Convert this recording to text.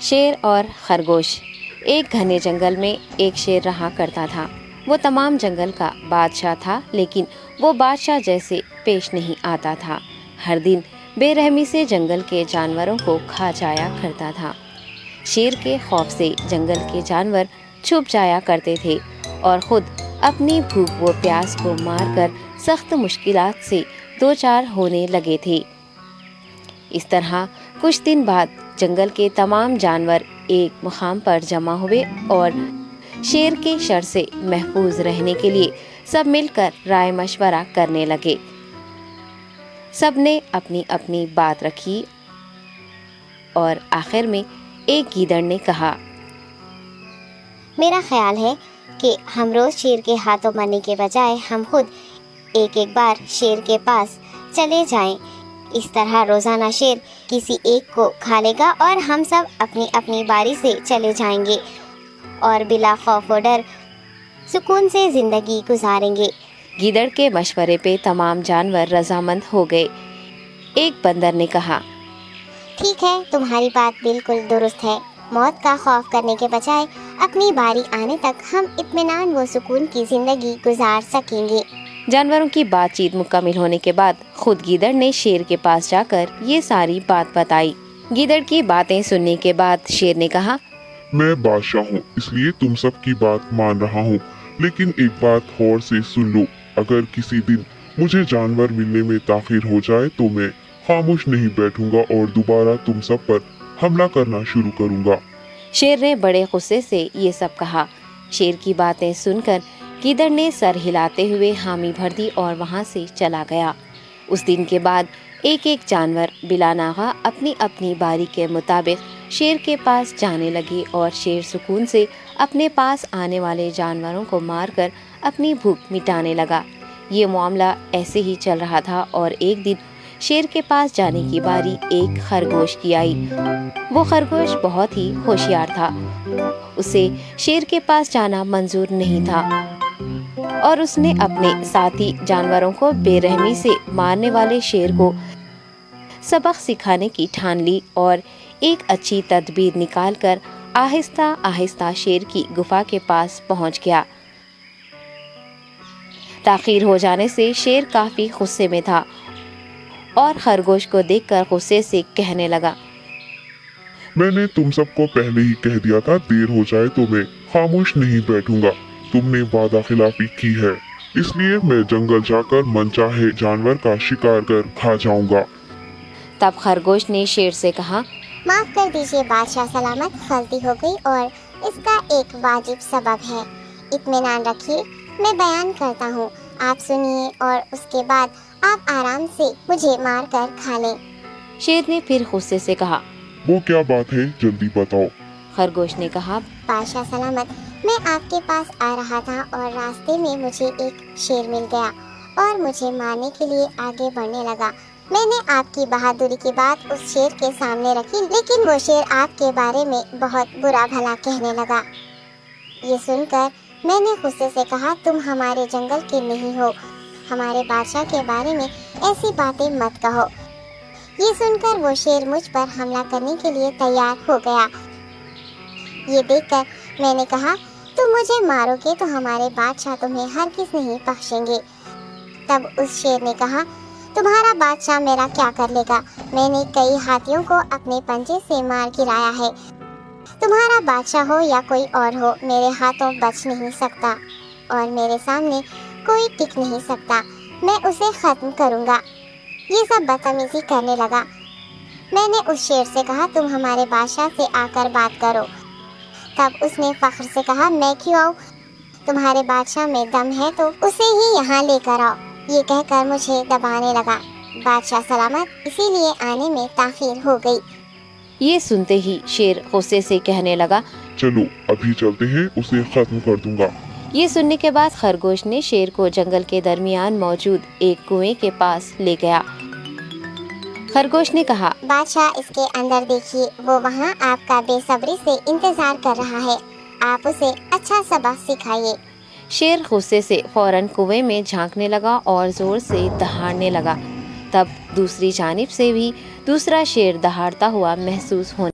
شیر اور خرگوش۔ ایک گھنے جنگل میں ایک شیر رہا کرتا تھا۔ وہ تمام جنگل کا بادشاہ تھا، لیکن وہ بادشاہ جیسے پیش نہیں آتا تھا۔ ہر دن بے رحمی سے جنگل کے جانوروں کو کھا جایا کرتا تھا۔ شیر کے خوف سے جنگل کے جانور چھپ جایا کرتے تھے اور خود اپنی بھوک و پیاس کو مار کر سخت مشکلات سے دوچار ہونے لگے تھے۔ اس طرح کچھ دن بعد جنگل کے تمام جانور ایک مقام پر جمع ہوئے اور شیر کے شر سے محفوظ رہنے کے لیے سب مل کر رائے مشورہ کرنے لگے۔ سب نے اپنی اپنی بات رکھی اور آخر میں ایک گیدڑ نے کہا، میرا خیال ہے کہ ہم روز شیر کے ہاتھوں مرنے کے بجائے ہم خود ایک بار شیر کے پاس چلے جائیں۔ اس طرح روزانہ شیر کسی ایک کو کھا لے گا اور ہم سب اپنی اپنی باری سے چلے جائیں گے اور بلا خوف و ڈر سکون سے زندگی گزاریں گے۔ گیدڑ کے مشورے پہ تمام جانور رضامند ہو گئے۔ ایک بندر نے کہا، ٹھیک ہے، تمہاری بات بالکل درست ہے۔ موت کا خوف کرنے کے بجائے اپنی باری آنے تک ہم اطمینان و سکون کی زندگی گزار سکیں گے۔ جانوروں کی بات چیت مکمل ہونے کے بعد خود گیدڑ نے شیر کے پاس جا کر یہ ساری بات بتائی۔ گیدڑ کی باتیں سننے کے بعد شیر نے کہا، میں بادشاہ ہوں، اس لیے تم سب کی بات مان رہا ہوں، لیکن ایک بات غور سے سن لو۔ اگر کسی دن مجھے جانور ملنے میں تاخیر ہو جائے تو میں خاموش نہیں بیٹھوں گا اور دوبارہ تم سب پر حملہ کرنا شروع کروں گا۔ شیر نے بڑے غصے سے یہ سب کہا۔ شیر کی باتیں سن کر گیدڑ نے سر ہلاتے ہوئے حامی بھر دی اور وہاں سے چلا گیا۔ اس دن کے بعد ایک ایک جانور بلا ناغہ اپنی اپنی باری کے مطابق شیر کے پاس جانے لگے اور شیر سکون سے اپنے پاس آنے والے جانوروں کو مار کر اپنی بھوک مٹانے لگا۔ یہ معاملہ ایسے ہی چل رہا تھا اور ایک دن شیر کے پاس جانے کی باری ایک خرگوش کی آئی۔ وہ خرگوش بہت ہی ہوشیار تھا۔ اسے شیر کے پاس جانا منظور نہیں تھا اور اس نے اپنے ساتھی جانوروں کو بے رحمی سے مارنے والے شیر کو سبق سکھانے کی ٹھان لی اور ایک اچھی تدبیر نکال کر آہستہ آہستہ شیر کی گفا کے پاس پہنچ گیا۔ تاخیر ہو جانے سے شیر کافی غصے میں تھا اور خرگوش کو دیکھ کر غصے سے کہنے لگا، میں نے تم سب کو پہلے ہی کہہ دیا تھا، دیر ہو جائے تو میں خاموش نہیں بیٹھوں گا۔ تم نے وعدہ خلافی کی ہے، اس لیے میں جنگل جا کر من چاہے جانور کا شکار کر کھا جاؤں گا۔ تب خرگوش نے شیر سے کہا، معاف کر دیجیے بادشاہ سلامت، غلطی ہو گئی اور اس کا ایک واجب سبب ہے۔ اطمینان رکھیے، میں بیان کرتا ہوں، آپ سنیے اور اس کے بعد آپ آرام سے مجھے مار کر کھا لیں۔ شیر نے پھر غصے سے کہا، وہ کیا بات ہے، جلدی بتاؤ۔ خرگوش نے کہا، بادشاہ سلامت، میں آپ کے پاس آ رہا تھا اور راستے میں مجھے ایک شیر مل گیا اور مجھے مارنے کے لیے آگے بڑھنے لگا۔ میں نے آپ کی بہادری کی بات اس شیر کے سامنے رکھی، لیکن وہ شیر آپ کے بارے میں بہت برا بھلا کہنے لگا۔ یہ سن کر میں نے غصے سے کہا، تم ہمارے جنگل کے نہیں ہو، ہمارے بادشاہ کے بارے میں ایسی باتیں مت کہو۔ یہ سن کر وہ شیر مجھ پر حملہ کرنے کے لیے تیار ہو گیا۔ یہ دیکھ کر میں نے کہا، تم مجھے مارو گے تو ہمارے بادشاہ تمہیں ہرگز نہیں بخشیں گے۔ تب اس شیر نے کہا، تمہارا بادشاہ میرا کیا کر لے گا؟ میں نے کئی ہاتھیوں کو اپنے پنجے سے مار گرایا ہے، تمہارا بادشاہ ہو یا کوئی اور ہو، میرے ہاتھوں بچ نہیں سکتا اور میرے سامنے کوئی ٹک نہیں سکتا، میں اسے ختم کروں گا۔ یہ سب بدتمیزی کرنے لگا۔ میں نے اس شیر سے کہا، تم ہمارے بادشاہ سے آ کر بات کرو۔ تب اس نے فخر سے کہا، میں کیوں آؤں؟ تمہارے بادشاہ میں دم ہے تو اسے ہی یہاں لے کر آؤ۔ یہ کہہ کر مجھے دبانے لگا۔ بادشاہ سلامت، اسی لیے آنے میں تاخیر ہو گئی۔ یہ سنتے ہی شیر غصے سے کہنے لگا، چلو ابھی چلتے ہیں، اسے ختم کر دوں گا۔ یہ سننے کے بعد خرگوش نے شیر کو جنگل کے درمیان موجود ایک کنویں کے پاس لے گیا۔ خرگوش نے کہا، بادشاہ اس کے اندر دیکھیے، وہ وہاں آپ کا بے صبری سے انتظار کر رہا ہے، آپ اسے اچھا سبق سکھائیے۔ شیر غصے سے فوراً کنویں میں جھانکنے لگا اور زور سے دہاڑنے لگا۔ تب دوسری جانب سے بھی دوسرا شیر دہاڑتا ہوا محسوس ہونے